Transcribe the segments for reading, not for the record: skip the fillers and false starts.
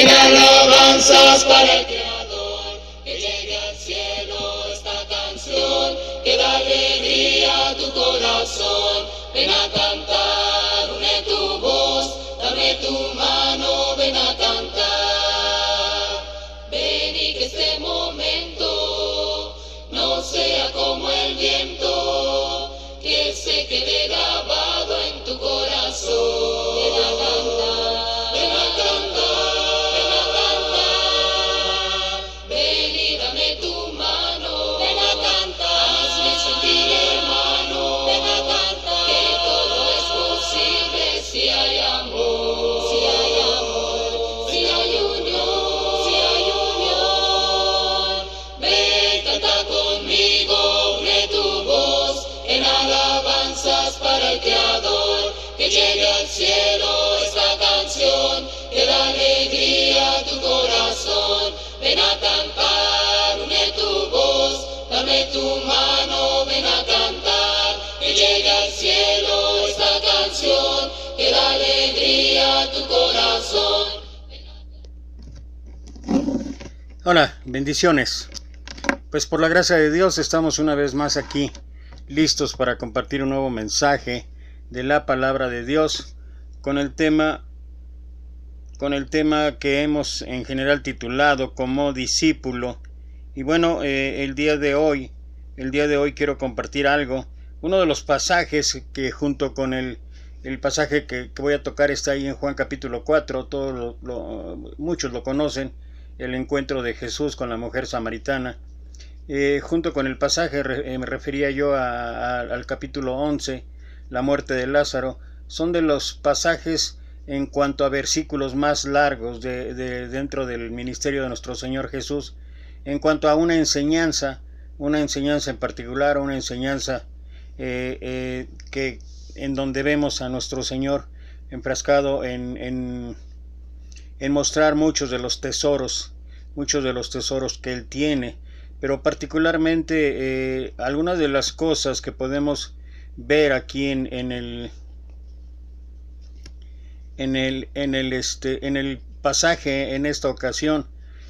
en alabanzas para el Creador, que llegue al cielo esta canción, que da alegría a tu corazón. Ven a cantar, une tu voz, dame tu mano, ven a cantar. Ven y que este momento no sea como el viento, que se quede grabado en tu corazón. Ven a cantar, ven a cantar, ven a cantar. Ven y dame tu mano, ven a cantar. Hazme sentir, hermano, ven a cantar, que todo es posible si hay amor, si hay amor, si hay unión, si hay unión. Ven, canta conmigo, une tu voz en alabanzas para el Creador, que llegue al cielo esta canción, que da alegría a tu corazón. Ven a cantar, une tu voz, dame tu mano, ven a cantar, que llegue al cielo esta canción, que da alegría a tu corazón. Hola, bendiciones. Pues por la gracia de Dios estamos una vez más aquí, listos para compartir un nuevo mensaje de la palabra de Dios con el tema que hemos en general titulado como discípulo. Y bueno, el día de hoy quiero compartir algo. Uno de los pasajes que junto con el pasaje que voy a tocar está ahí en Juan capítulo 4, muchos lo conocen, el encuentro de Jesús con la mujer samaritana. Junto con el pasaje me refería yo al capítulo 11, la muerte de Lázaro. Son de los pasajes en cuanto a versículos más largos dentro del ministerio de nuestro Señor Jesús, en cuanto a una enseñanza en particular, una enseñanza que en donde vemos a nuestro Señor enfrascado en mostrar muchos de los tesoros que Él tiene, pero particularmente algunas de las cosas que podemos ver aquí en el pasaje en esta ocasión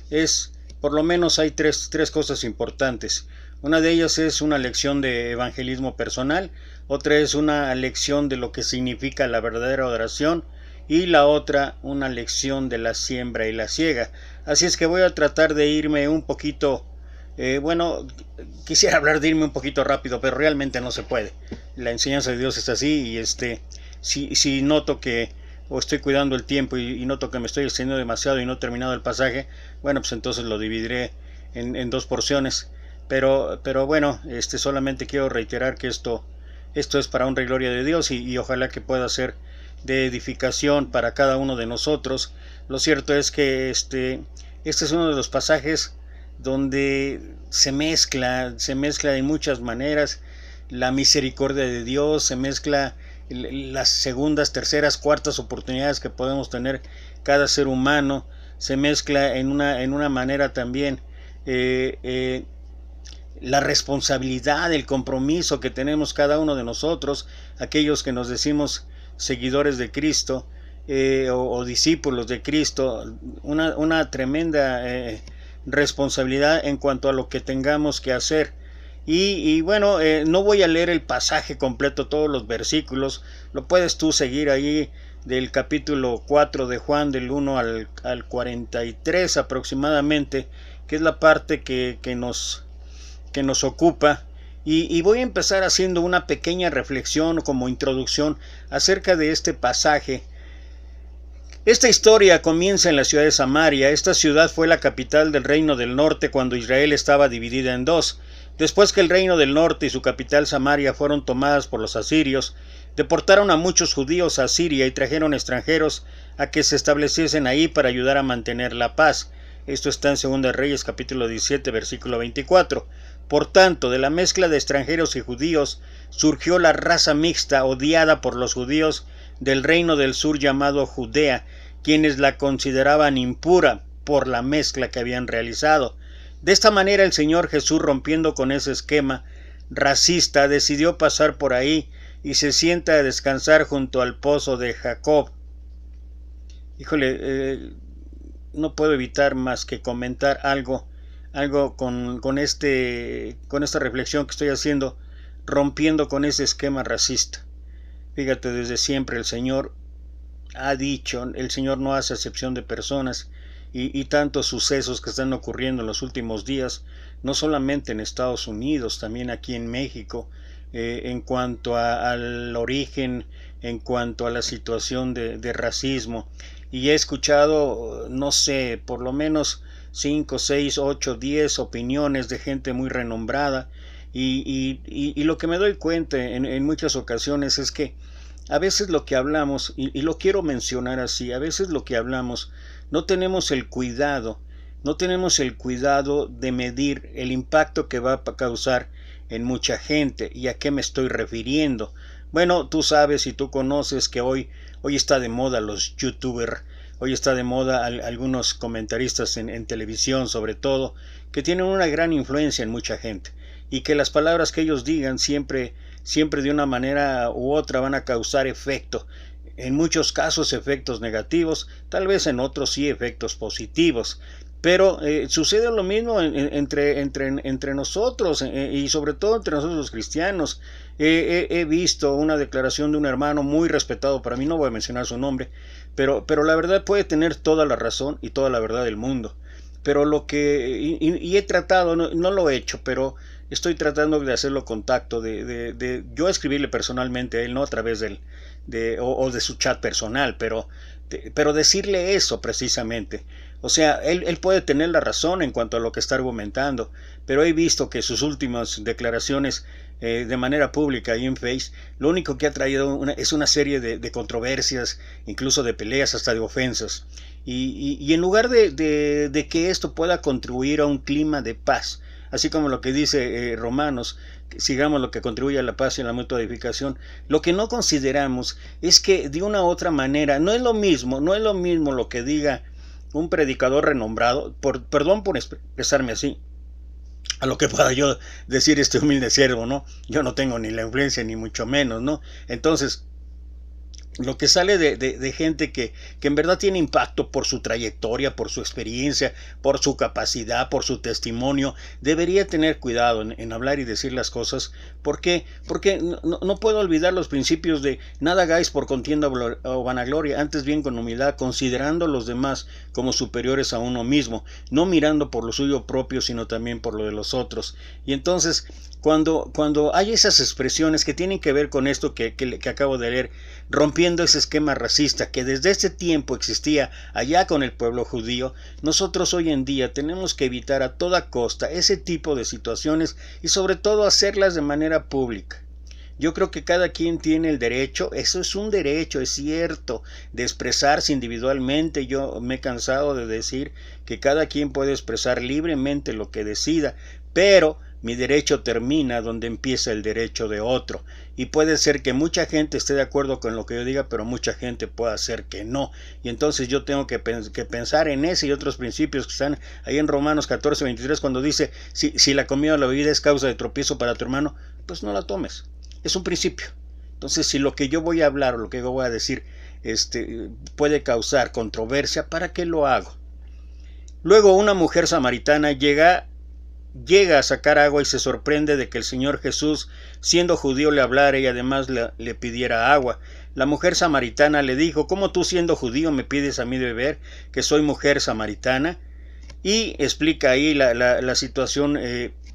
es, por lo menos hay tres cosas importantes. Una de ellas es una lección de evangelismo personal, otra es una lección de lo que significa la verdadera oración y la otra una lección de la siembra y la siega. Así es que voy a tratar de irme un poquito, quisiera hablar de irme un poquito rápido, pero realmente no se puede. La enseñanza de Dios es así y si noto que o estoy cuidando el tiempo y noto que me estoy extendiendo demasiado y no he terminado el pasaje, bueno, pues entonces lo dividiré en dos porciones. Pero bueno, solamente quiero reiterar que esto es para honra y gloria de Dios y ojalá que pueda ser de edificación para cada uno de nosotros. Lo cierto es que este es uno de los pasajes donde se mezcla de muchas maneras la misericordia de Dios, se mezcla las segundas, terceras, cuartas oportunidades que podemos tener cada ser humano, se mezcla en una manera también la responsabilidad, el compromiso que tenemos cada uno de nosotros, aquellos que nos decimos seguidores de Cristo o discípulos de Cristo, una tremenda responsabilidad en cuanto a lo que tengamos que hacer. Y bueno, no voy a leer el pasaje completo, todos los versículos, lo puedes tú seguir ahí del capítulo 4 de Juan, del 1 al 43 aproximadamente, que es la parte que nos ocupa. Y voy a empezar haciendo una pequeña reflexión como introducción acerca de este pasaje. Esta historia comienza en la ciudad de Samaria. Esta ciudad fue la capital del reino del norte cuando Israel estaba dividida en dos. Después que el reino del norte y su capital Samaria fueron tomadas por los asirios, deportaron a muchos judíos a Siria y trajeron extranjeros a que se estableciesen ahí para ayudar a mantener la paz. Esto está en 2 Reyes capítulo 17 versículo 24. Por tanto, de la mezcla de extranjeros y judíos surgió la raza mixta odiada por los judíos del reino del sur llamado Judea, quienes la consideraban impura por la mezcla que habían realizado. De esta manera el Señor Jesús, rompiendo con ese esquema racista, decidió pasar por ahí y se sienta a descansar junto al pozo de Jacob. no puedo evitar más que comentar algo con esta reflexión que estoy haciendo, rompiendo con ese esquema racista. Fíjate, desde siempre el Señor ha dicho, el Señor no hace acepción de personas, y tantos sucesos que están ocurriendo en los últimos días, no solamente en Estados Unidos, también aquí en México, en cuanto al origen, en cuanto a la situación de racismo. Y he escuchado, no sé, por lo menos 5, 6, 8, 10 opiniones de gente muy renombrada, y lo que me doy cuenta en muchas ocasiones es que a veces lo que hablamos, y lo quiero mencionar así, a veces lo que hablamos no tenemos el cuidado de medir el impacto que va a causar en mucha gente. ¿Y a qué me estoy refiriendo? Bueno, tú sabes y tú conoces que hoy está de moda los youtubers, hoy está de moda algunos comentaristas en televisión, sobre todo, que tienen una gran influencia en mucha gente, y que las palabras que ellos digan siempre de una manera u otra van a causar efecto. En muchos casos efectos negativos, tal vez en otros sí efectos positivos. Pero sucede lo mismo entre nosotros, y sobre todo entre nosotros los cristianos. He visto una declaración de un hermano muy respetado para mí, no voy a mencionar su nombre, pero la verdad puede tener toda la razón y toda la verdad del mundo. Pero y he tratado, no lo he hecho, pero estoy tratando de hacerlo contacto, de yo escribirle personalmente a él, no a través de su chat personal, pero decirle eso precisamente. O sea, él puede tener la razón en cuanto a lo que está argumentando, pero he visto que sus últimas declaraciones de manera pública y en Face, lo único que ha traído es una serie de controversias, incluso de peleas, hasta de ofensas. Y en lugar de que esto pueda contribuir a un clima de paz, así como lo que dice Romanos, sigamos lo que contribuye a la paz y a la mutua edificación, lo que no consideramos es que de una u otra manera no es lo mismo lo que diga un predicador renombrado, perdón por expresarme así, a lo que pueda yo decir este humilde siervo, ¿no? Yo no tengo ni la influencia ni mucho menos, ¿no? Entonces, lo que sale de gente que en verdad tiene impacto por su trayectoria, por su experiencia, por su capacidad, por su testimonio, debería tener cuidado en hablar y decir las cosas. ¿Por qué? Porque no puedo olvidar los principios de nada hagáis por contienda o vanagloria, antes bien con humildad, considerando a los demás como superiores a uno mismo, no mirando por lo suyo propio, sino también por lo de los otros. Y entonces, cuando hay esas expresiones que tienen que ver con esto que acabo de leer, rompiendo ese esquema racista que desde ese tiempo existía allá con el pueblo judío, nosotros hoy en día tenemos que evitar a toda costa ese tipo de situaciones y sobre todo hacerlas de manera pública. Yo creo que cada quien tiene el derecho, eso es un derecho, es cierto, de expresarse individualmente. Yo me he cansado de decir que cada quien puede expresar libremente lo que decida, pero mi derecho termina donde empieza el derecho de otro. Y puede ser que mucha gente esté de acuerdo con lo que yo diga, pero mucha gente puede ser que no. Y entonces yo tengo que pensar en ese y otros principios que están ahí en Romanos 14:23, cuando dice, si la comida o la bebida es causa de tropiezo para tu hermano, pues no la tomes. Es un principio. Entonces, si lo que yo voy a hablar o lo que yo voy a decir puede causar controversia, ¿para qué lo hago? Luego una mujer samaritana llega a sacar agua y se sorprende de que el Señor Jesús, siendo judío, le hablara y además le pidiera agua. La mujer samaritana le dijo, ¿cómo tú siendo judío me pides a mí de beber, que soy mujer samaritana? Y explica ahí la situación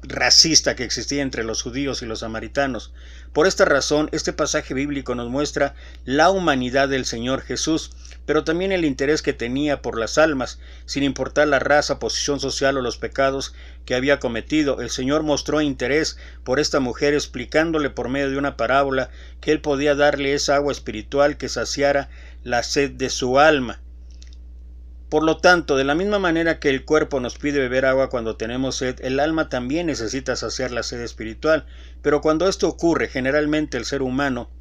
racista que existía entre los judíos y los samaritanos. Por esta razón, este pasaje bíblico nos muestra la humanidad del Señor Jesús, pero también el interés que tenía por las almas, sin importar la raza, posición social o los pecados que había cometido. El Señor mostró interés por esta mujer, explicándole por medio de una parábola que Él podía darle esa agua espiritual que saciara la sed de su alma. Por lo tanto, de la misma manera que el cuerpo nos pide beber agua cuando tenemos sed, el alma también necesita saciar la sed espiritual. Pero cuando esto ocurre, generalmente el ser humano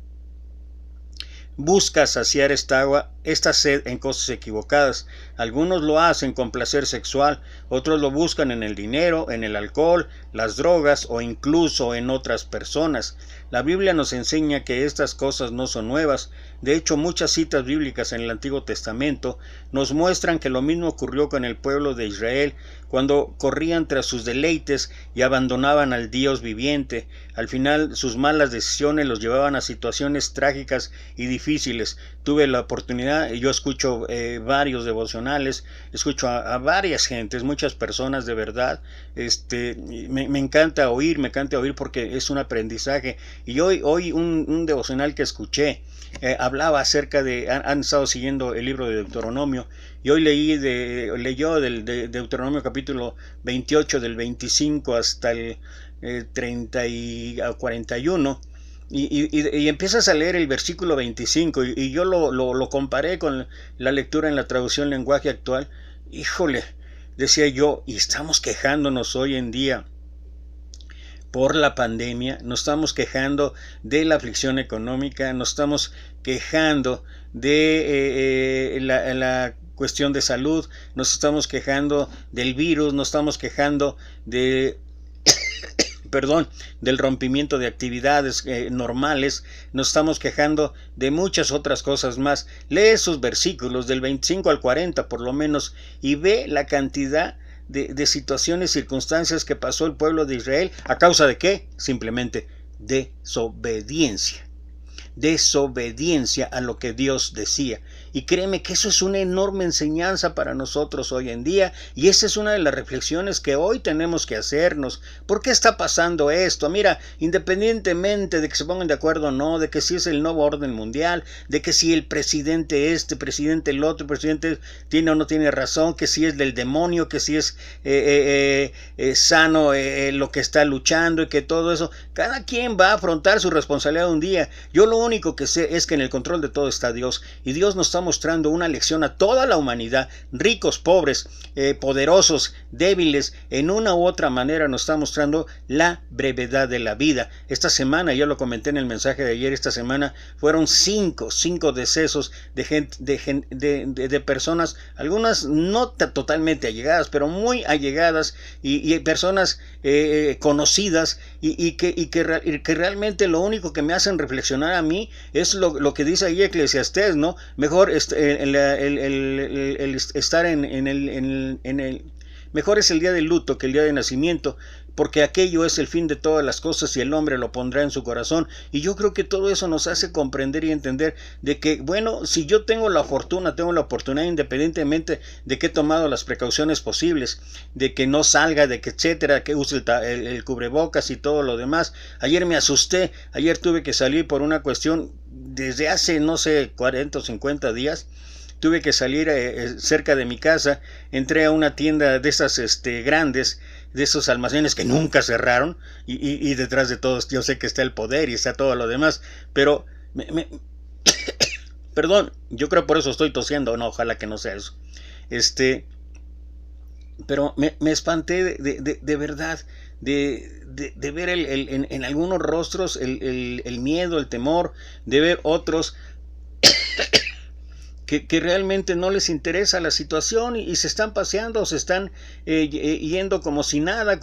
busca saciar esta agua esta sed en cosas equivocadas. Algunos lo hacen con placer sexual, otros lo buscan en el dinero, en el alcohol, las drogas o incluso en otras personas. La Biblia nos enseña que estas cosas no son nuevas. De hecho, muchas citas bíblicas en el Antiguo Testamento nos muestran que lo mismo ocurrió con el pueblo de Israel cuando corrían tras sus deleites y abandonaban al Dios viviente. Al final, sus malas decisiones los llevaban a situaciones trágicas y difíciles. Tuve la oportunidad, yo escucho varios devocionales, escucho a varias gentes, muchas personas de verdad. Me encanta oír porque es un aprendizaje. Y hoy un devocional que escuché hablaba acerca de, han estado siguiendo el libro de Deuteronomio, y hoy leyó del Deuteronomio capítulo 28, del 25 hasta el 30 y 41, y empiezas a leer el versículo 25, y yo lo comparé con la lectura en la traducción lenguaje actual. Híjole, decía yo, y estamos quejándonos hoy en día por la pandemia, nos estamos quejando de la aflicción económica, nos estamos quejando de la cuestión de salud, nos estamos quejando del virus, nos estamos quejando de del rompimiento de actividades normales, nos estamos quejando de muchas otras cosas más. Lee esos versículos del 25 al 40 por lo menos y ve la cantidad de situaciones, circunstancias que pasó el pueblo de Israel. ¿A causa de qué? Simplemente desobediencia a lo que Dios decía. Y créeme que eso es una enorme enseñanza para nosotros hoy en día, y esa es una de las reflexiones que hoy tenemos que hacernos. ¿Por qué está pasando esto? Mira, independientemente de que se pongan de acuerdo o no, de que si es el nuevo orden mundial, de que si el presidente presidente el otro, presidente tiene o no tiene razón, que si es del demonio, que si es sano lo que está luchando, y que todo eso, cada quien va a afrontar su responsabilidad un día. Yo lo único que sé es que en el control de todo está Dios, y Dios nos está mostrando una lección a toda la humanidad, ricos, pobres, poderosos, débiles, en una u otra manera nos está mostrando la brevedad de la vida. Esta semana, yo lo comenté en el mensaje de ayer, esta semana fueron cinco decesos de personas, algunas no totalmente allegadas, pero muy allegadas, y personas conocidas, y que realmente lo único que me hacen reflexionar a mí es lo que dice ahí Eclesiastés, ¿no? Mejor estar mejor es el día del luto que el día de nacimiento, porque aquello es el fin de todas las cosas y el hombre lo pondrá en su corazón. Y yo creo que todo eso nos hace comprender y entender de que, bueno, si yo tengo la oportunidad, independientemente de que he tomado las precauciones posibles, de que no salga, de que etcétera, que use el cubrebocas y todo lo demás. Ayer me asusté, ayer tuve que salir por una cuestión desde hace, no sé, 40 o 50 días. Tuve que salir cerca de mi casa, entré a una tienda de esas grandes, de esos almacenes que nunca cerraron, y detrás de todos yo sé que está el poder y está todo lo demás, pero perdón, yo creo por eso estoy tosiendo, no, ojalá que no sea eso. Pero me espanté de verdad, de ver en algunos rostros el miedo, el temor, de ver otros que realmente no les interesa la situación y se están paseando, se están yendo como si nada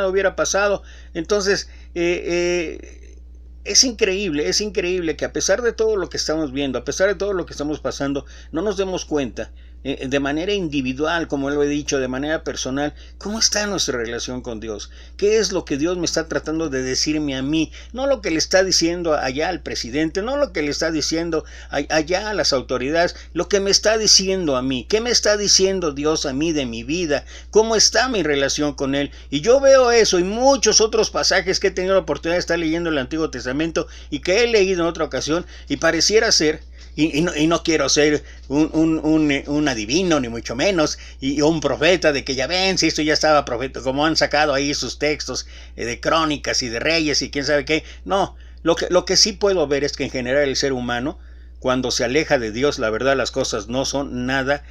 hubiera pasado. Entonces, es increíble que a pesar de todo lo que estamos viendo, a pesar de todo lo que estamos pasando, no nos demos cuenta de manera individual, como lo he dicho, de manera personal, cómo está nuestra relación con Dios. ¿Qué es lo que Dios me está tratando de decirme a mí? No lo que le está diciendo allá al presidente, no lo que le está diciendo allá a las autoridades, lo que me está diciendo a mí. ¿Qué me está diciendo Dios a mí de mi vida? ¿Cómo está mi relación con Él? Y yo veo eso y muchos otros pasajes que he tenido la oportunidad de estar leyendo el Antiguo Testamento y que he leído en otra ocasión, y pareciera ser, y no quiero ser un adivino, ni mucho menos, y un profeta de que ya ven, si esto ya estaba profeta, como han sacado ahí sus textos de crónicas y de reyes y quién sabe qué. No, lo que sí puedo ver es que en general el ser humano cuando se aleja de Dios, la verdad las cosas no son nada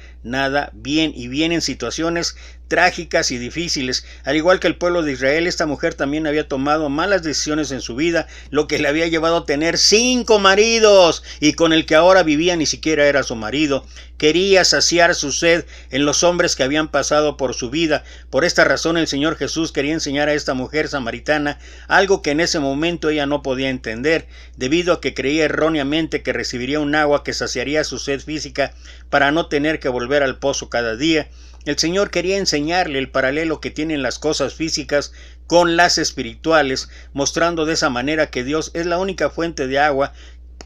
bien, y vienen situaciones trágicas y difíciles. Al igual que el pueblo de Israel, esta mujer también había tomado malas decisiones en su vida, lo que le había llevado a tener 5 maridos, y con el que ahora vivía ni siquiera era su marido. Quería saciar su sed en los hombres que habían pasado por su vida. Por esta razón el Señor Jesús quería enseñar a esta mujer samaritana algo que en ese momento ella no podía entender, debido a que creía erróneamente que recibiría un agua que saciaría su sed física para no tener que volver al pozo cada día. El Señor quería enseñarle el paralelo que tienen las cosas físicas con las espirituales, mostrando de esa manera que Dios es la única fuente de agua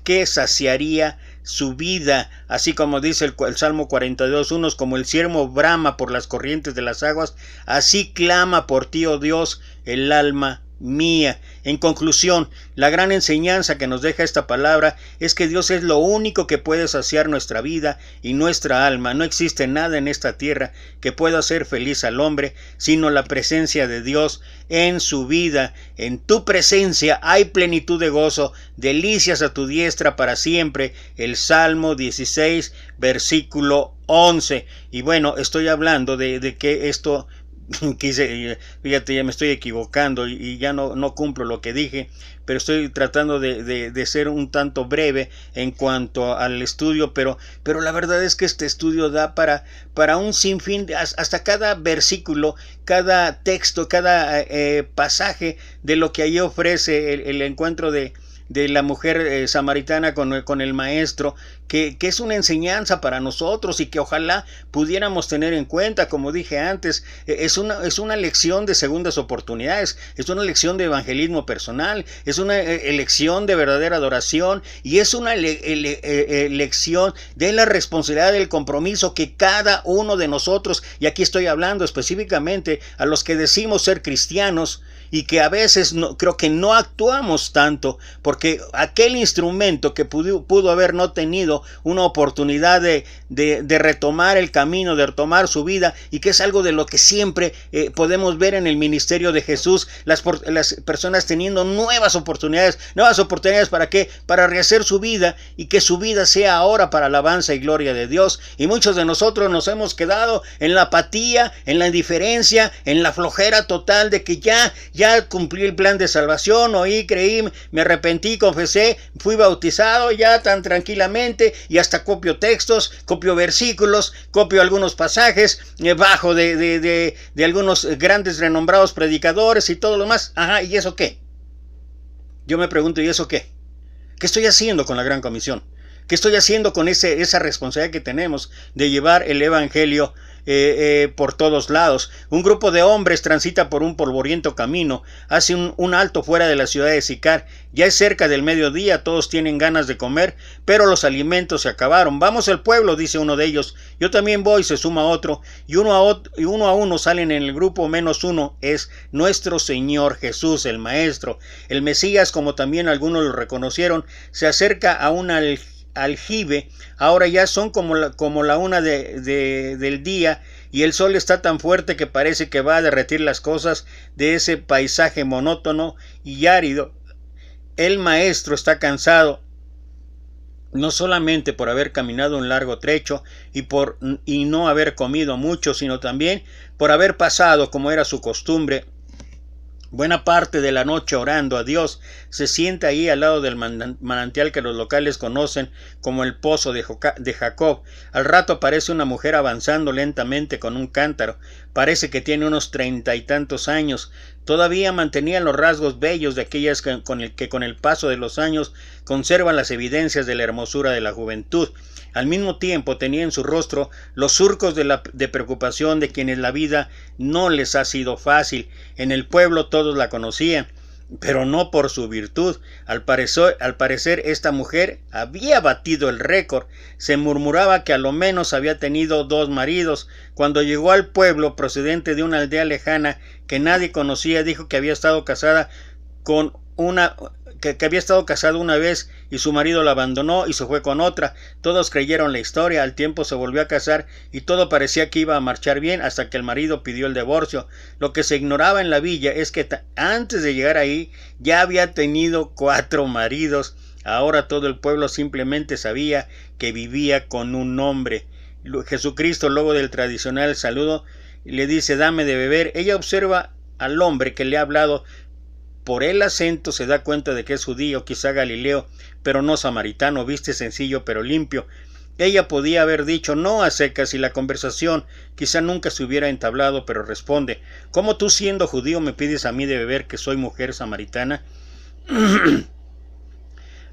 que saciaría su vida, así como dice el Salmo 42:1, como el ciervo brama por las corrientes de las aguas, así clama por ti, oh Dios, el alma mía. En conclusión, la gran enseñanza que nos deja esta palabra es que Dios es lo único que puede saciar nuestra vida y nuestra alma. No existe nada en esta tierra que pueda hacer feliz al hombre, sino la presencia de Dios en su vida. En tu presencia hay plenitud de gozo, delicias a tu diestra para siempre. El Salmo 16, versículo 11. Y bueno, estoy hablando de que esto... fíjate, ya me estoy equivocando y ya no cumplo lo que dije, pero estoy tratando de ser un tanto breve en cuanto al estudio, pero la verdad es que este estudio da para un sinfín, hasta cada versículo, cada texto, cada pasaje de lo que allí ofrece el encuentro de la mujer samaritana con el maestro, que es una enseñanza para nosotros y que ojalá pudiéramos tener en cuenta. Como dije antes, es una lección de segundas oportunidades, es una lección de evangelismo personal, es una lección de verdadera adoración, y es una lección de la responsabilidad del compromiso que cada uno de nosotros, y aquí estoy hablando específicamente a los que decimos ser cristianos, y que a veces creo que no actuamos tanto, porque aquel instrumento que pudo haber no tenido una oportunidad de retomar el camino, de retomar su vida, y que es algo de lo que siempre podemos ver en el ministerio de Jesús, las personas teniendo nuevas oportunidades. ¿Para qué? Para rehacer su vida, y que su vida sea ahora para alabanza y gloria de Dios. Y muchos de nosotros nos hemos quedado en la apatía, en la indiferencia, en la flojera total de que ya cumplí el plan de salvación, oí, creí, me arrepentí, confesé, fui bautizado ya tan tranquilamente, y hasta copio textos, copio versículos, copio algunos pasajes bajo de algunos grandes renombrados predicadores y todo lo más. Ajá, ¿y eso qué? Yo me pregunto, ¿y eso qué? ¿Qué estoy haciendo con la Gran Comisión? ¿Qué estoy haciendo con esa responsabilidad que tenemos de llevar el evangelio por todos lados? Un grupo de hombres transita por un polvoriento camino, hace un alto fuera de la ciudad de Sicar. Ya es cerca del mediodía, todos tienen ganas de comer, pero los alimentos se acabaron. Vamos al pueblo, dice uno de ellos. Yo también voy, se suma otro, y uno a uno salen en el grupo, menos uno es nuestro Señor Jesús, el Maestro, el Mesías, como también algunos lo reconocieron. Se acerca a un aljibe, ahora ya son como la 1 del día, y el sol está tan fuerte que parece que va a derretir las cosas de ese paisaje monótono y árido. El maestro está cansado, no solamente por haber caminado un largo trecho y no haber comido mucho, sino también por haber pasado, como era su costumbre, buena parte de la noche orando a Dios. Se sienta ahí al lado del manantial que los locales conocen como el pozo de Jacob. Al rato aparece una mujer avanzando lentamente con un cántaro. Parece que tiene unos 30 y tantos años. Todavía mantenía los rasgos bellos de aquellas que con el paso de los años conservan las evidencias de la hermosura de la juventud. Al mismo tiempo tenía en su rostro los surcos de preocupación de quienes la vida no les ha sido fácil. En el pueblo todos la conocían, pero no por su virtud. Al parecer esta mujer había batido el récord. Se murmuraba que a lo menos había tenido 2 maridos. Cuando llegó al pueblo, procedente de una aldea lejana que nadie conocía, dijo que había estado casada que había estado casado una vez y su marido la abandonó y se fue con otra. Todos creyeron la historia. Al tiempo se volvió a casar y todo parecía que iba a marchar bien hasta que el marido pidió el divorcio. Lo que se ignoraba en la villa es que antes de llegar ahí ya había tenido 4 maridos. Ahora todo el pueblo simplemente sabía que vivía con un hombre. Jesucristo, luego del tradicional saludo, le dice: dame de beber. Ella observa al hombre que le ha hablado. Por el acento se da cuenta de que es judío, quizá galileo, pero no samaritano, viste sencillo pero limpio. Ella podía haber dicho no a secas y la conversación quizá nunca se hubiera entablado, pero responde: ¿cómo tú, siendo judío, me pides a mí de beber, que soy mujer samaritana?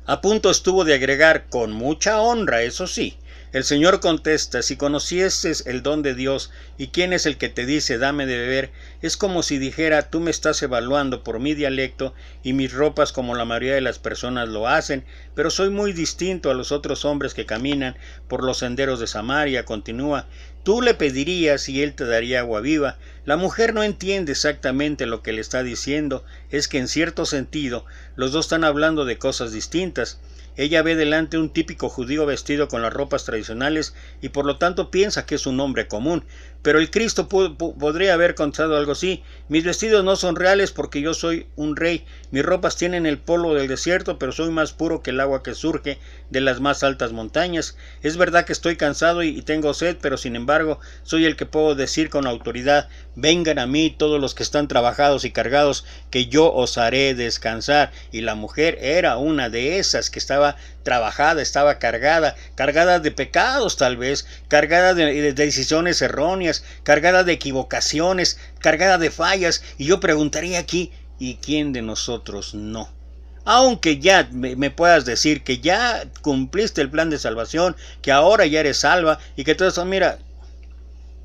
A punto estuvo de agregar: con mucha honra, eso sí. El Señor contesta: si conocieses el don de Dios y quién es el que te dice dame de beber, es como si dijera: tú me estás evaluando por mi dialecto y mis ropas, como la mayoría de las personas lo hacen, pero soy muy distinto a los otros hombres que caminan por los senderos de Samaria. Continúa: tú le pedirías y él te daría agua viva. La mujer no entiende exactamente lo que le está diciendo, es que en cierto sentido los dos están hablando de cosas distintas. Ella ve delante un típico judío vestido con las ropas tradicionales y por lo tanto piensa que es un hombre común. Pero el Cristo podría haber contado algo así: mis vestidos no son reales porque yo soy un rey, mis ropas tienen el polvo del desierto, pero soy más puro que el agua que surge de las más altas montañas. Es verdad que estoy cansado y tengo sed, pero sin embargo soy el que puedo decir con autoridad: vengan a mí todos los que están trabajados y cargados, que yo os haré descansar. Y la mujer era una de esas que estaba trabajada, estaba cargada de pecados, tal vez, cargada de decisiones erróneas, cargada de equivocaciones, cargada de fallas. Y yo preguntaría aquí: ¿y quién de nosotros no? Aunque ya me puedas decir que ya cumpliste el plan de salvación, que ahora ya eres salva y que todo eso, mira,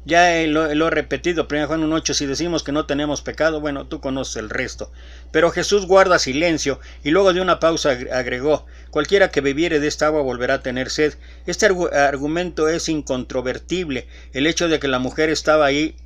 ya lo he repetido, 1 Juan 1:8, si decimos que no tenemos pecado, bueno, tú conoces el resto. Pero Jesús guarda silencio y luego de una pausa agregó: cualquiera que bebiere de esta agua volverá a tener sed. Este argumento es incontrovertible. El hecho de que la mujer estaba ahí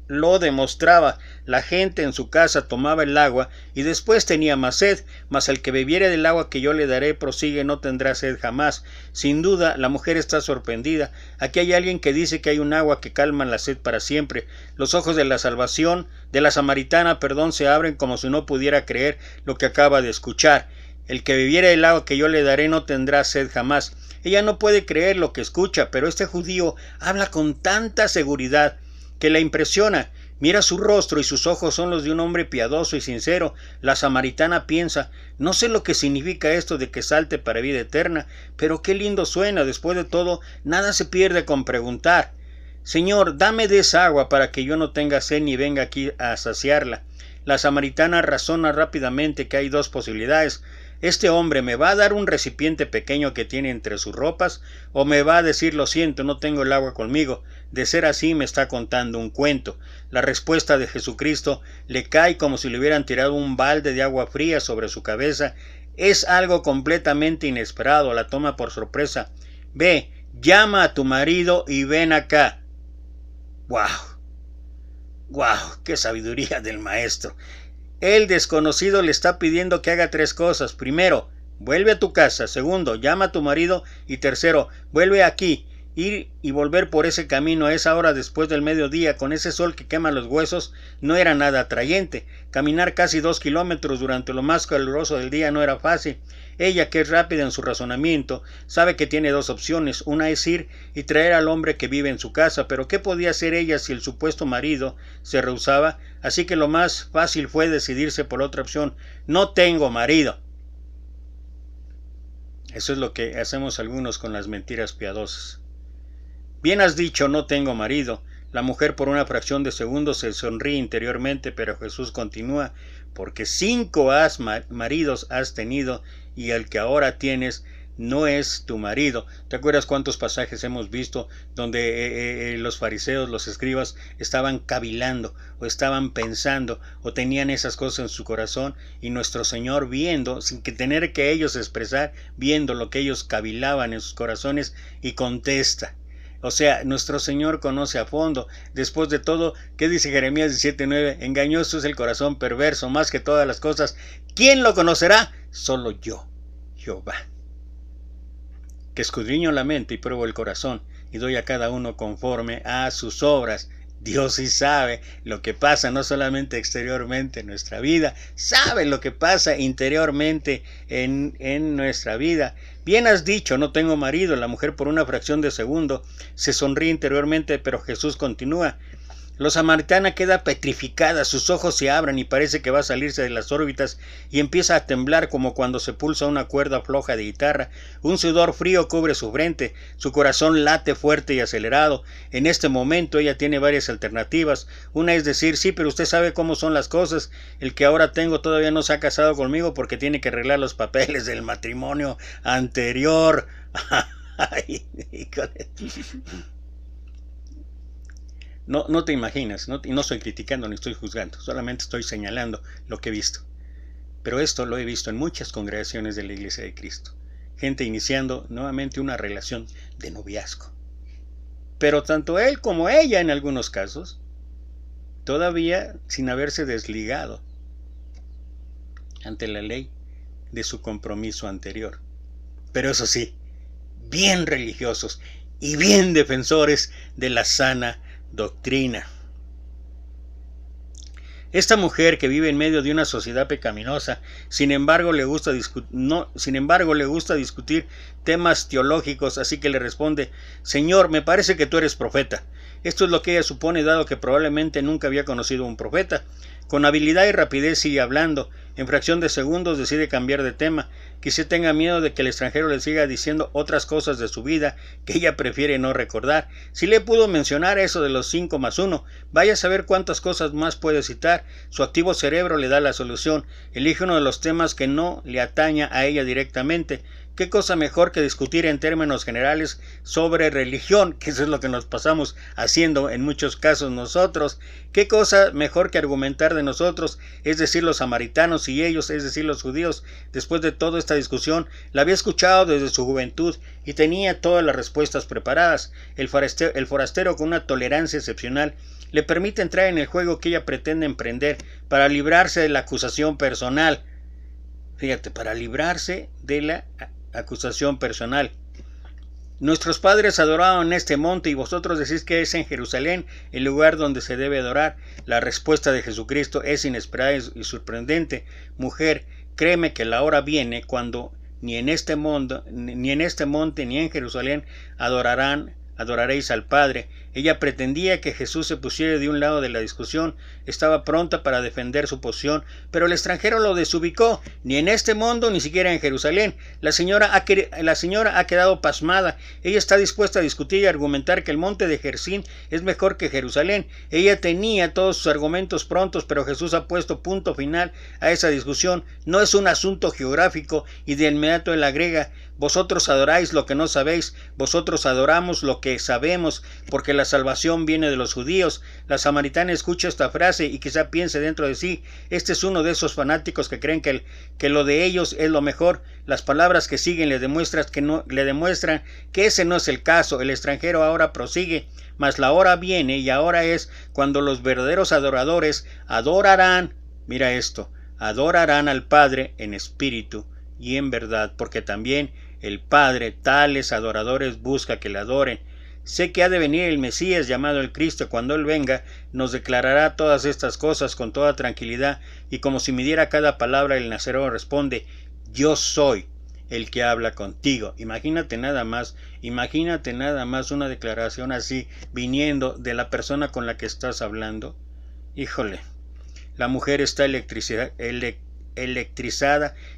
lo demostraba. La gente en su casa tomaba el agua y después tenía más sed, mas el que bebiere del agua que yo le daré, prosigue, no tendrá sed jamás. Sin duda, la mujer está sorprendida. Aquí hay alguien que dice que hay un agua que calma la sed para siempre. Los ojos de la salvación, de la samaritana, se abren como si no pudiera creer lo que acaba de escuchar. El que bebiere del agua que yo le daré no tendrá sed jamás. Ella no puede creer lo que escucha, pero este judío habla con tanta seguridad que la impresiona. Mira su rostro y sus ojos son los de un hombre piadoso y sincero. La samaritana piensa: no sé lo que significa esto de que salte para vida eterna, pero qué lindo suena. Después de todo, nada se pierde con preguntar: Señor, dame de esa agua para que yo no tenga sed ni venga aquí a saciarla. La samaritana razona rápidamente que hay dos posibilidades: este hombre me va a dar un recipiente pequeño que tiene entre sus ropas, o me va a decir: lo siento, no tengo el agua conmigo. De ser así, me está contando un cuento. La respuesta de Jesucristo le cae como si le hubieran tirado un balde de agua fría sobre su cabeza. Es algo completamente inesperado, la toma por sorpresa. Ve, llama a tu marido y ven acá. ¡Guau! ¡Guau! ¡Qué sabiduría del maestro! El desconocido le está pidiendo que haga tres cosas. Primero, vuelve a tu casa. Segundo, llama a tu marido. Y tercero, vuelve aquí. Ir y volver por ese camino a esa hora después del mediodía, con ese sol que quema los huesos, no era nada atrayente. Caminar casi 2 kilómetros durante lo más caluroso del día no era fácil. Ella, que es rápida en su razonamiento, sabe que tiene dos opciones. Una es ir y traer al hombre que vive en su casa, pero ¿qué podía hacer ella si el supuesto marido se rehusaba? Así que lo más fácil fue decidirse por otra opción: no tengo marido. Eso es lo que hacemos algunos con las mentiras piadosas. Bien has dicho, no tengo marido. La mujer por una fracción de segundo se sonríe interiormente, pero Jesús continúa: porque 5 maridos has tenido y el que ahora tienes no es tu marido. ¿Te acuerdas cuántos pasajes hemos visto donde los fariseos, los escribas, estaban cavilando o estaban pensando o tenían esas cosas en su corazón, y nuestro Señor, viendo, sin que tener que ellos expresar, viendo lo que ellos cavilaban en sus corazones, y contesta? O sea, nuestro Señor conoce a fondo. Después de todo, ¿qué dice Jeremías 17:9? Engañoso es el corazón perverso más que todas las cosas. ¿Quién lo conocerá? Solo yo, Jehová, que escudriño la mente y pruebo el corazón, y doy a cada uno conforme a sus obras. Dios sí sabe lo que pasa no solamente exteriormente en nuestra vida, sabe lo que pasa interiormente en nuestra vida. Bien has dicho, no tengo marido. La mujer por una fracción de segundo se sonríe interiormente, pero Jesús continúa. La samaritana queda petrificada, sus ojos se abren y parece que va a salirse de las órbitas y empieza a temblar como cuando se pulsa una cuerda floja de guitarra. Un sudor frío cubre su frente, su corazón late fuerte y acelerado. En este momento ella tiene varias alternativas. Una es decir, sí, pero usted sabe cómo son las cosas. El que ahora tengo todavía no se ha casado conmigo porque tiene que arreglar los papeles del matrimonio anterior. Ay, híjole. No te imaginas, y no estoy criticando ni estoy juzgando, solamente estoy señalando lo que he visto. Pero esto lo he visto en muchas congregaciones de la Iglesia de Cristo. Gente iniciando nuevamente una relación de noviazgo. Pero tanto él como ella en algunos casos, todavía sin haberse desligado ante la ley de su compromiso anterior. Pero eso sí, bien religiosos y bien defensores de la sana doctrina. Esta mujer que vive en medio de una sociedad pecaminosa, sin embargo le gusta discutir temas teológicos, así que le responde: Señor, me parece que tú eres profeta. Esto es lo que ella supone, dado que probablemente nunca había conocido a un profeta. Con habilidad y rapidez sigue hablando. En fracción de segundos decide cambiar de tema. Quizá tenga miedo de que el extranjero le siga diciendo otras cosas de su vida que ella prefiere no recordar. Si le pudo mencionar eso de los 5 más 1, vaya a saber cuántas cosas más puede citar. Su activo cerebro le da la solución. Elige uno de los temas que no le ataña a ella directamente. ¿Qué cosa mejor que discutir en términos generales sobre religión? Que eso es lo que nos pasamos haciendo en muchos casos nosotros. ¿Qué cosa mejor que argumentar de nosotros, es decir, los samaritanos, y ellos, es decir, los judíos? Después de toda esta discusión, la había escuchado desde su juventud y tenía todas las respuestas preparadas. El forastero, con una tolerancia excepcional, le permite entrar en el juego que ella pretende emprender para librarse de la acusación personal. Fíjate, para librarse de la acusación personal. Nuestros padres adoraron en este monte y vosotros decís que es en Jerusalén el lugar donde se debe adorar. La respuesta de Jesucristo es inesperada y sorprendente. Mujer, créeme que la hora viene cuando ni en este monte ni en Jerusalén adoraréis al Padre. Ella pretendía que Jesús se pusiera de un lado de la discusión, estaba pronta para defender su posición, pero el extranjero lo desubicó. Ni en este mundo, ni siquiera en Jerusalén. La señora ha quedado pasmada. Ella está dispuesta a discutir y argumentar que el monte de Gerizim es mejor que Jerusalén. Ella tenía todos sus argumentos prontos, pero Jesús ha puesto punto final a esa discusión. No es un asunto geográfico, y de inmediato él agrega: vosotros adoráis lo que no sabéis, vosotros adoramos lo que sabemos, porque la salvación viene de los judíos. La samaritana escucha esta frase y quizá piense dentro de sí: este es uno de esos fanáticos que creen que lo de ellos es lo mejor. Las palabras que siguen le demuestran que ese no es el caso. El extranjero ahora prosigue: mas la hora viene, y ahora es, cuando los verdaderos adoradores adorarán, mira esto, adorarán al Padre en espíritu y en verdad, porque también el Padre tales adoradores busca que le adoren. Sé que ha de venir el Mesías llamado el Cristo. Cuando Él venga, nos declarará todas estas cosas con toda tranquilidad, y como si midiera cada palabra, el Nazareno responde: yo soy el que habla contigo. Imagínate nada más una declaración así viniendo de la persona con la que estás hablando. Híjole, la mujer está electrizada,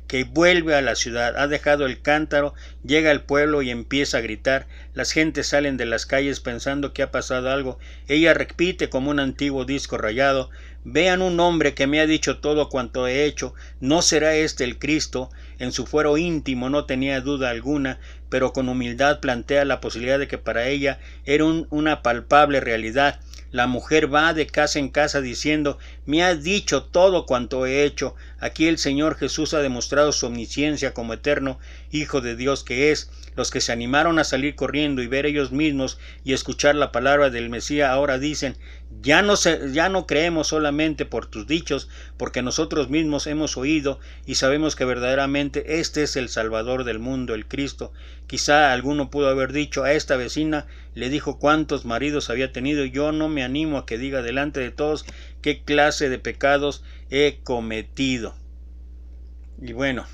que vuelve a la ciudad, ha dejado el cántaro, llega al pueblo y empieza a gritar. Las gentes salen de las calles pensando que ha pasado algo. Ella repite como un antiguo disco rayado: vean un hombre que me ha dicho todo cuanto he hecho. ¿No será este el Cristo? En su fuero íntimo no tenía duda alguna, pero con humildad plantea la posibilidad de que para ella era una palpable realidad. La mujer va de casa en casa diciendo: me ha dicho todo cuanto he hecho. Aquí el Señor Jesús ha demostrado su omnisciencia como eterno Hijo de Dios que es. Los que se animaron a salir corriendo y ver ellos mismos y escuchar la palabra del Mesías ahora dicen: ya no creemos solamente por tus dichos, porque nosotros mismos hemos oído y sabemos que verdaderamente este es el Salvador del mundo, el Cristo. Quizá alguno pudo haber dicho: a esta vecina le dijo cuántos maridos había tenido. Yo no me animo a que diga delante de todos qué clase de pecados he cometido. Y bueno,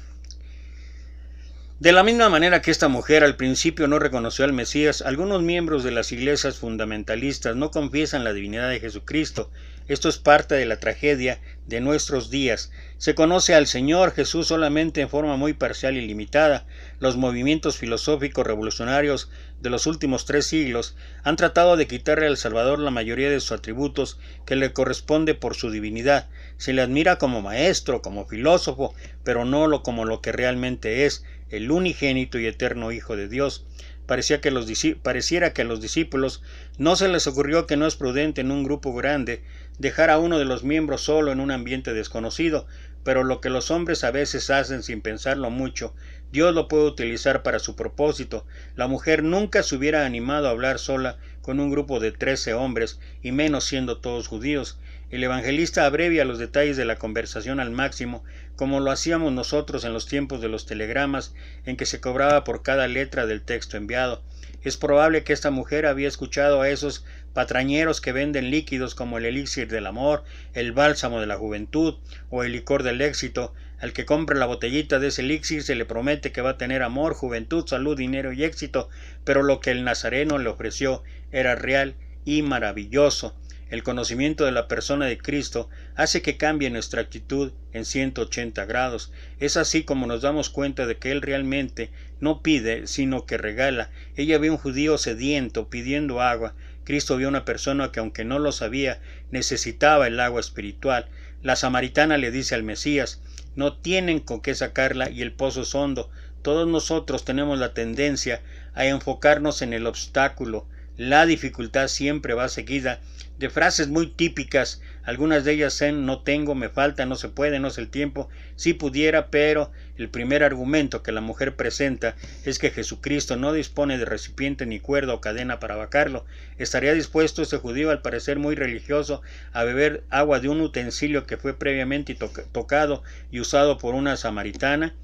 de la misma manera que esta mujer al principio no reconoció al Mesías, algunos miembros de las iglesias fundamentalistas no confiesan la divinidad de Jesucristo. Esto es parte de la tragedia de nuestros días. Se conoce al Señor Jesús solamente en forma muy parcial y limitada. Los movimientos filosóficos revolucionarios de los últimos 3 siglos han tratado de quitarle al Salvador la mayoría de sus atributos que le corresponde por su divinidad. Se le admira como maestro, como filósofo, pero no como lo que realmente es, el unigénito y eterno Hijo de Dios. Pareciera que a los discípulos no se les ocurrió que no es prudente en un grupo grande dejar a uno de los miembros solo en un ambiente desconocido, pero lo que los hombres a veces hacen sin pensarlo mucho, Dios lo puede utilizar para su propósito. La mujer nunca se hubiera animado a hablar sola con un grupo de 13 hombres, y menos siendo todos judíos. El evangelista abrevia los detalles de la conversación al máximo, como lo hacíamos nosotros en los tiempos de los telegramas, en que se cobraba por cada letra del texto enviado. Es probable que esta mujer había escuchado a esos patrañeros que venden líquidos como el elixir del amor, el bálsamo de la juventud o el licor del éxito. Al que compre la botellita de ese elixir se le promete que va a tener amor, juventud, salud, dinero y éxito, pero lo que el Nazareno le ofreció era real y maravilloso. El conocimiento de la persona de Cristo hace que cambie nuestra actitud en 180 grados. Es así como nos damos cuenta de que Él realmente no pide, sino que regala. Ella vio un judío sediento pidiendo agua. Cristo vio una persona que, aunque no lo sabía, necesitaba el agua espiritual. La samaritana le dice al Mesías: no tienen con qué sacarla y el pozo es hondo. Todos nosotros tenemos la tendencia a enfocarnos en el obstáculo. La dificultad siempre va seguida de frases muy típicas, algunas de ellas en no tengo, me falta, no se puede, no es el tiempo, si pudiera, pero el primer argumento que la mujer presenta es que Jesucristo no dispone de recipiente ni cuerda o cadena para vacarlo. ¿Estaría dispuesto ese judío, al parecer muy religioso, a beber agua de un utensilio que fue previamente tocado y usado por una samaritana?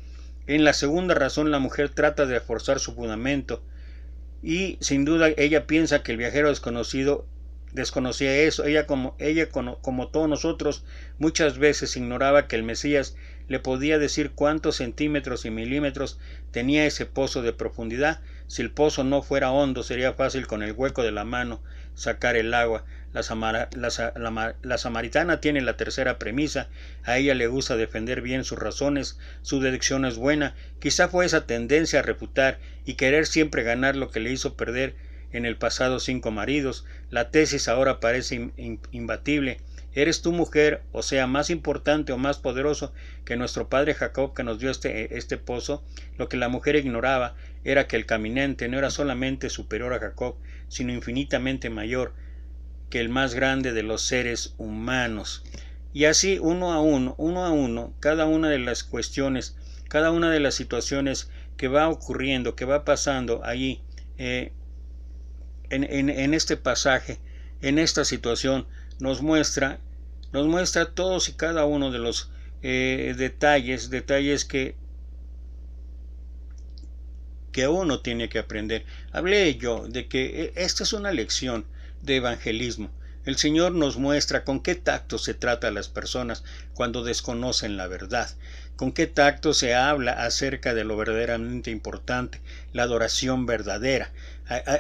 En la segunda razón, la mujer trata de forzar su fundamento, y sin duda ella piensa que el viajero desconocía eso. Ella como todos nosotros muchas veces ignoraba que el Mesías le podía decir cuántos centímetros y milímetros tenía ese pozo de profundidad. Si el pozo no fuera hondo, sería fácil con el hueco de la mano sacar el agua. La samaritana tiene la tercera premisa. A ella le gusta defender bien sus razones, su deducción es buena. Quizá fue esa tendencia a refutar y querer siempre ganar lo que le hizo perder en el pasado 5 maridos. La tesis ahora parece imbatible. ¿Eres tú, mujer, o sea, más importante o más poderoso que nuestro padre Jacob, que nos dio este pozo? Lo que la mujer ignoraba era que el caminante no era solamente superior a Jacob, sino infinitamente mayor que el más grande de los seres humanos. Y así, uno a uno, cada una de las cuestiones, cada una de las situaciones que va ocurriendo, que va pasando allí, en este pasaje, en esta situación, nos muestra todos y cada uno de los detalles que uno tiene que aprender. Hablé yo de que esta es una lección de evangelismo. El Señor nos muestra con qué tacto se trata a las personas cuando desconocen la verdad, con qué tacto se habla acerca de lo verdaderamente importante, la adoración verdadera.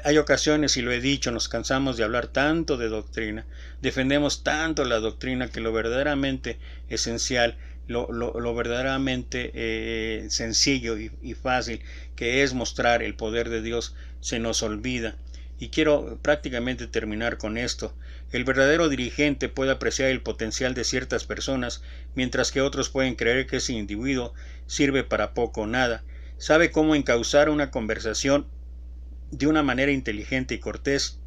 Hay ocasiones, y lo he dicho, nos cansamos de hablar tanto de doctrina, defendemos tanto la doctrina, que lo verdaderamente esencial, lo verdaderamente sencillo y fácil, que es mostrar el poder de Dios, se nos olvida. Y quiero prácticamente terminar con esto. El verdadero dirigente puede apreciar el potencial de ciertas personas, mientras que otros pueden creer que ese individuo sirve para poco o nada. Sabe cómo encauzar una conversación de una manera inteligente y cortés,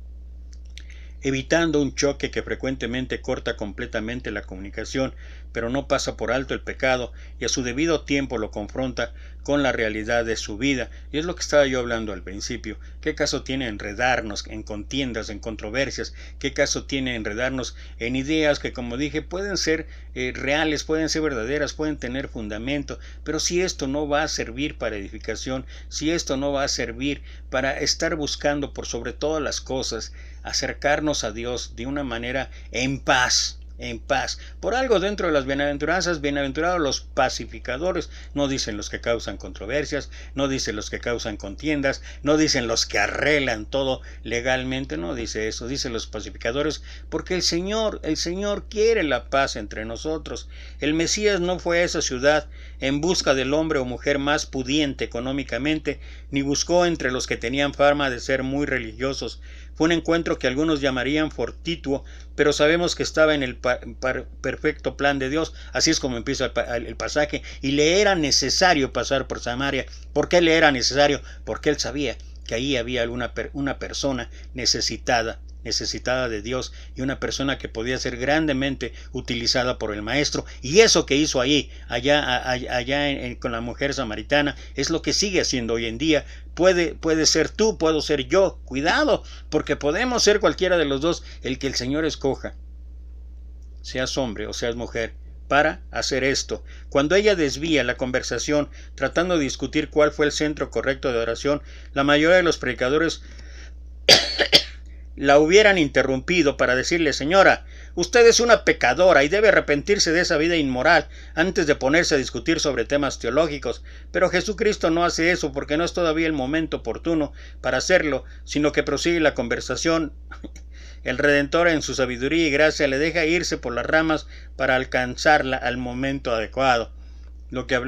evitando un choque que frecuentemente corta completamente la comunicación. pero no pasa por alto el pecado y a su debido tiempo lo confronta con la realidad de su vida. Y es lo que estaba yo hablando al principio. ¿Qué caso tiene enredarnos en contiendas, en controversias? ¿Qué caso tiene enredarnos en ideas que, como dije, pueden ser reales, pueden ser verdaderas, pueden tener fundamento? Pero si esto no va a servir para edificación, si esto no va a servir para estar buscando por sobre todas las cosas, acercarnos a Dios de una manera en paz, por algo dentro de las bienaventuranzas, bienaventurados los pacificadores, no dicen los que causan controversias, no dicen los que causan contiendas, no dicen los que arreglan todo legalmente, no dice eso, dice los pacificadores, porque el Señor quiere la paz entre nosotros. El Mesías no fue a esa ciudad en busca del hombre o mujer más pudiente económicamente, ni buscó entre los que tenían fama de ser muy religiosos. Fue un encuentro que algunos llamarían fortuito, pero sabemos que estaba en el perfecto plan de Dios. Así es como empieza el pasaje. Y le era necesario pasar por Samaria. ¿Por qué le era necesario? Porque él sabía que ahí había una persona necesitada de Dios, y una persona que podía ser grandemente utilizada por el Maestro. Y eso que hizo con la mujer samaritana es lo que sigue haciendo hoy en día. Puede ser tú, puedo ser yo. Cuidado, porque podemos ser cualquiera de los dos, el que el Señor escoja, seas hombre o seas mujer, para hacer esto. Cuando ella desvía la conversación tratando de discutir cuál fue el centro correcto de oración, la mayoría de los predicadores la hubieran interrumpido para decirle: señora, usted es una pecadora y debe arrepentirse de esa vida inmoral antes de ponerse a discutir sobre temas teológicos. Pero Jesucristo no hace eso, porque no es todavía el momento oportuno para hacerlo, sino que prosigue la conversación. El Redentor, en su sabiduría y gracia, le deja irse por las ramas para alcanzarla al momento adecuado. Lo que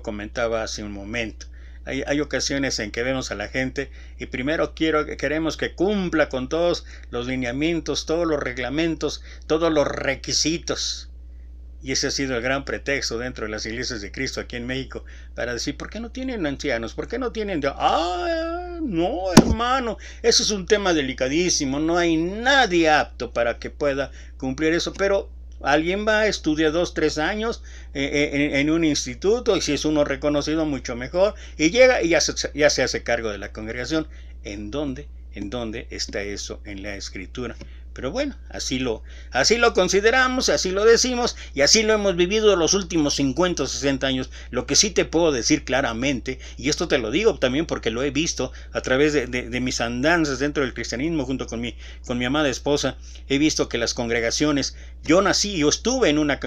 comentaba hace un momento. Hay ocasiones en que vemos a la gente y primero queremos que cumpla con todos los lineamientos, todos los reglamentos, todos los requisitos. Y ese ha sido el gran pretexto dentro de las iglesias de Cristo aquí en México para decir: ¿por qué no tienen ancianos? ¿Por qué no tienen? No, hermano, eso es un tema delicadísimo. No hay nadie apto para que pueda cumplir eso, pero alguien va, estudia 2-3 años en un instituto, y si es uno reconocido, mucho mejor, y llega y ya se hace cargo de la congregación. ¿En dónde está eso en la Escritura? Pero bueno, así lo consideramos, así lo decimos, y así lo hemos vivido los últimos 50 o 60 años. Lo que sí te puedo decir claramente, y esto te lo digo también porque lo he visto a través de mis andanzas dentro del cristianismo junto con mi amada esposa, he visto que las congregaciones, yo nací en una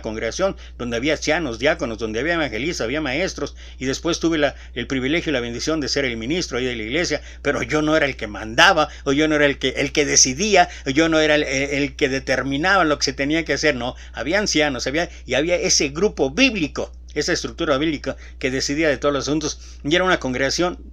congregación donde había ancianos, diáconos, donde había evangelistas, había maestros, y después tuve el privilegio y la bendición de ser el ministro ahí de la iglesia, pero yo no era el que mandaba, o yo no era el que decidía, yo no era el que determinaba lo que se tenía que hacer. No, había ancianos, había ese grupo bíblico, esa estructura bíblica que decidía de todos los asuntos, y era una congregación,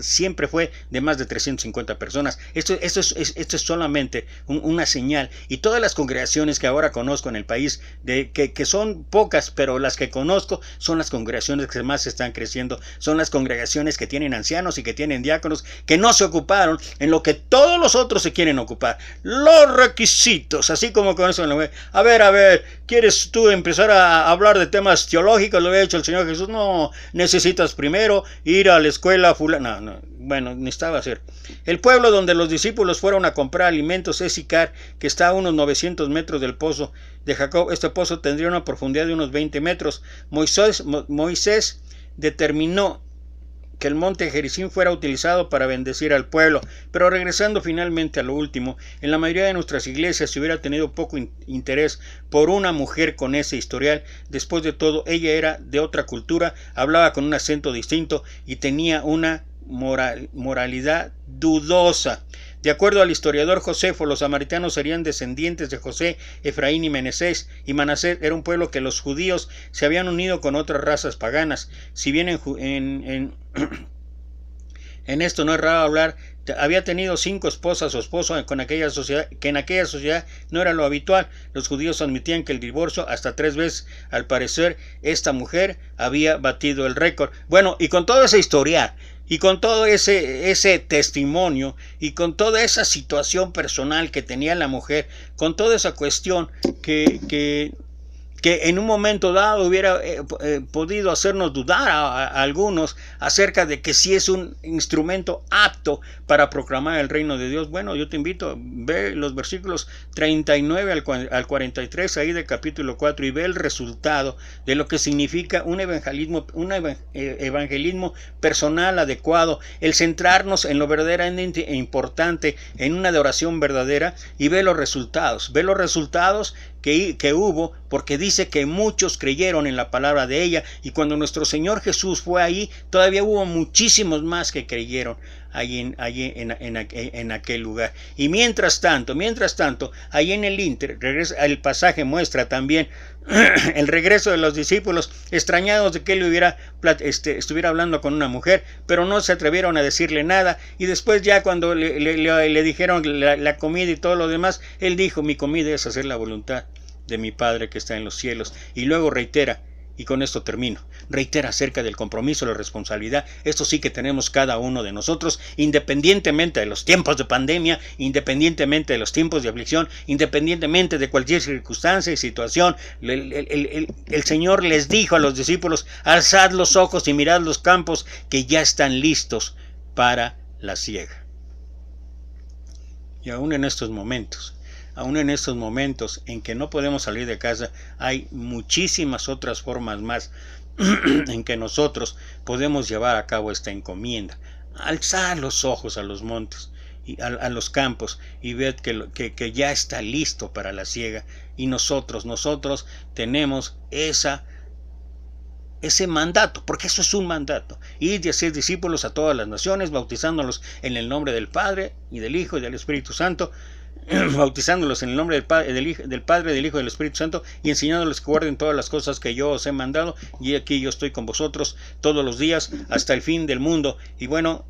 siempre fue de más de 350 personas. Esto es solamente una señal, y todas las congregaciones que ahora conozco en el país, que son pocas, pero las que conozco son las congregaciones que más están creciendo, son las congregaciones que tienen ancianos y que tienen diáconos, que no se ocuparon en lo que todos los otros se quieren ocupar, los requisitos, así como con eso. A ver, ¿quieres tú empezar a hablar de temas teológicos? Lo había hecho el Señor Jesús. No, necesitas primero ir a la escuela fulana. No, bueno, necesitaba hacer. El pueblo donde los discípulos fueron a comprar alimentos es Sicar, que está a unos 900 metros del pozo de Jacob. Este pozo tendría una profundidad de unos 20 metros. Moisés determinó que el monte Gerizim fuera utilizado para bendecir al pueblo. Pero regresando finalmente a lo último, en la mayoría de nuestras iglesias se hubiera tenido poco interés por una mujer con ese historial. Después de todo, ella era de otra cultura, hablaba con un acento distinto y tenía una moralidad dudosa. De acuerdo al historiador Josefo, los samaritanos serían descendientes de José, Efraín y Manasés, era un pueblo que los judíos se habían unido con otras razas paganas. Si bien en esto no es raro hablar, había tenido 5 esposas o esposos en aquella sociedad no era lo habitual. Los judíos admitían que el divorcio hasta 3 veces. Al parecer, esta mujer había batido el récord. Bueno, y con todo ese historial, y con todo ese testimonio, y con toda esa situación personal que tenía la mujer, con toda esa cuestión que que en un momento dado hubiera podido hacernos dudar a algunos acerca de que si es un instrumento apto para proclamar el reino de Dios. Bueno, yo te invito, ve los versículos 39 al 43 ahí de capítulo 4 y ve el resultado de lo que significa un evangelismo personal adecuado, el centrarnos en lo verdaderamente importante, en una adoración verdadera, y ve los resultados que hubo, porque dice que muchos creyeron en la palabra de ella, y cuando nuestro Señor Jesús fue ahí, todavía hubo muchísimos más que creyeron allí en aquel lugar. Y mientras tanto, ahí en el pasaje muestra también el regreso de los discípulos, extrañados de que él estuviera hablando con una mujer, pero no se atrevieron a decirle nada. Y después, ya cuando le dijeron la comida y todo lo demás, él dijo: mi comida es hacer la voluntad de mi Padre que está en los cielos. Y luego reitera, y con esto termino, reitera acerca del compromiso, la responsabilidad. Esto sí que tenemos cada uno de nosotros, independientemente de los tiempos de pandemia, independientemente de los tiempos de aflicción, independientemente de cualquier circunstancia y situación. El Señor les dijo a los discípulos: alzad los ojos y mirad los campos, que ya están listos para la siega. Y aún en estos momentos en que no podemos salir de casa, hay muchísimas otras formas más en que nosotros podemos llevar a cabo esta encomienda. Alzad los ojos a los montes y a los campos, y ved que ya está listo para la siega. Y nosotros tenemos ese mandato, porque eso es un mandato: id y haced discípulos a todas las naciones, bautizándolos en el nombre del Padre y del Hijo y del Espíritu Santo, bautizándolos en el nombre del Padre, del Hijo y del Espíritu Santo, y enseñándoles que guarden todas las cosas que yo os he mandado, y aquí yo estoy con vosotros todos los días hasta el fin del mundo. Y bueno,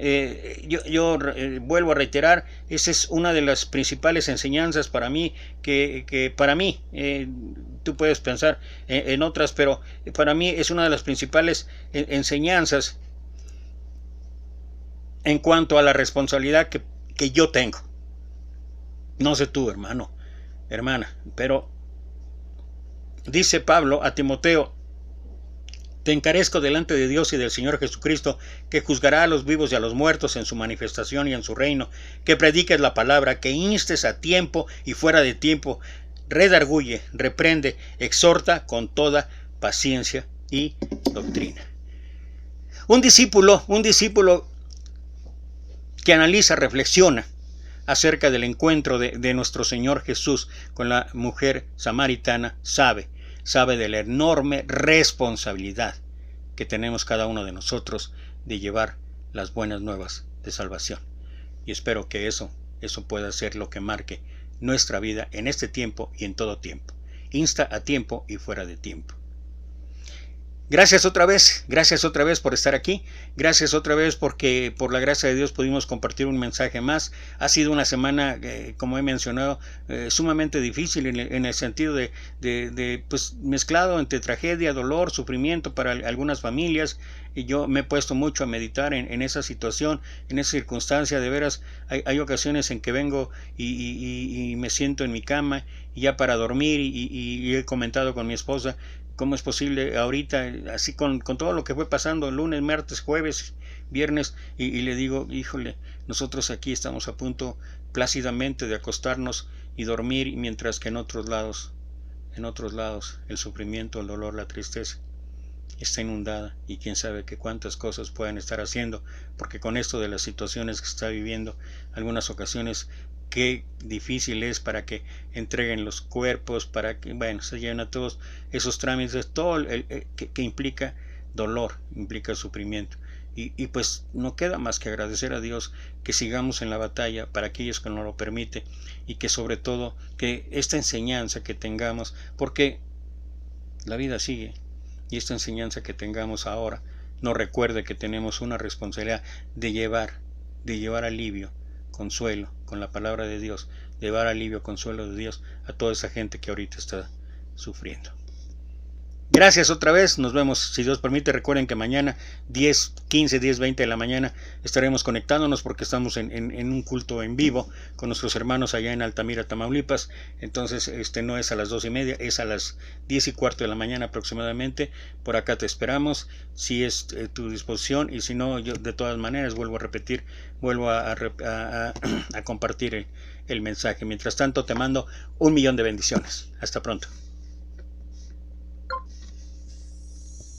yo vuelvo a reiterar, esa es una de las principales enseñanzas para mí, que para mí, tú puedes pensar en otras, pero para mí es una de las principales enseñanzas en cuanto a la responsabilidad que yo tengo. No sé tú, hermano, hermana, pero dice Pablo a Timoteo: te encarezco delante de Dios y del Señor Jesucristo, que juzgará a los vivos y a los muertos en su manifestación y en su reino, que prediques la palabra, que instes a tiempo y fuera de tiempo, redarguye, reprende, exhorta con toda paciencia y doctrina. Un discípulo que analiza, reflexiona acerca del encuentro de nuestro Señor Jesús con la mujer samaritana, sabe de la enorme responsabilidad que tenemos cada uno de nosotros de llevar las buenas nuevas de salvación. Y espero que eso pueda ser lo que marque nuestra vida en este tiempo y en todo tiempo. Insta a tiempo y fuera de tiempo. Gracias otra vez por estar aquí. Gracias otra vez porque por la gracia de Dios pudimos compartir un mensaje más. Ha sido una semana, como he mencionado, sumamente difícil en el sentido de pues mezclado entre tragedia, dolor, sufrimiento para algunas familias. Y yo me he puesto mucho a meditar en esa situación, en esa circunstancia. De veras, hay ocasiones en que vengo y me siento en mi cama y ya para dormir, y he comentado con mi esposa: ¿cómo es posible ahorita, así con todo lo que fue pasando lunes, martes, jueves, viernes? Y le digo: híjole, nosotros aquí estamos a punto plácidamente de acostarnos y dormir, mientras que en otros lados el sufrimiento, el dolor, la tristeza está inundada, y quién sabe que cuántas cosas pueden estar haciendo, porque con esto de las situaciones que está viviendo, algunas ocasiones qué difícil es para que entreguen los cuerpos, para que, bueno, se lleven a todos esos trámites, todo que implica dolor, implica sufrimiento. Y pues no queda más que agradecer a Dios que sigamos en la batalla para aquellos que nos lo permite, y que sobre todo que esta enseñanza que tengamos, porque la vida sigue, y esta enseñanza que tengamos ahora nos recuerde que tenemos una responsabilidad de llevar alivio, consuelo con la palabra de Dios, llevar alivio, consuelo de Dios a toda esa gente que ahorita está sufriendo. Gracias otra vez, nos vemos si Dios permite. Recuerden que mañana 10:15, 10:20 de la mañana estaremos conectándonos porque estamos en un culto en vivo con nuestros hermanos allá en Altamira, Tamaulipas. Entonces no es a las 2:30, es a las 10:15 de la mañana aproximadamente. Por acá te esperamos, si es tu disposición, y si no, yo de todas maneras vuelvo a repetir, vuelvo a compartir el mensaje. Mientras tanto, te mando 1,000,000 de bendiciones. Hasta pronto.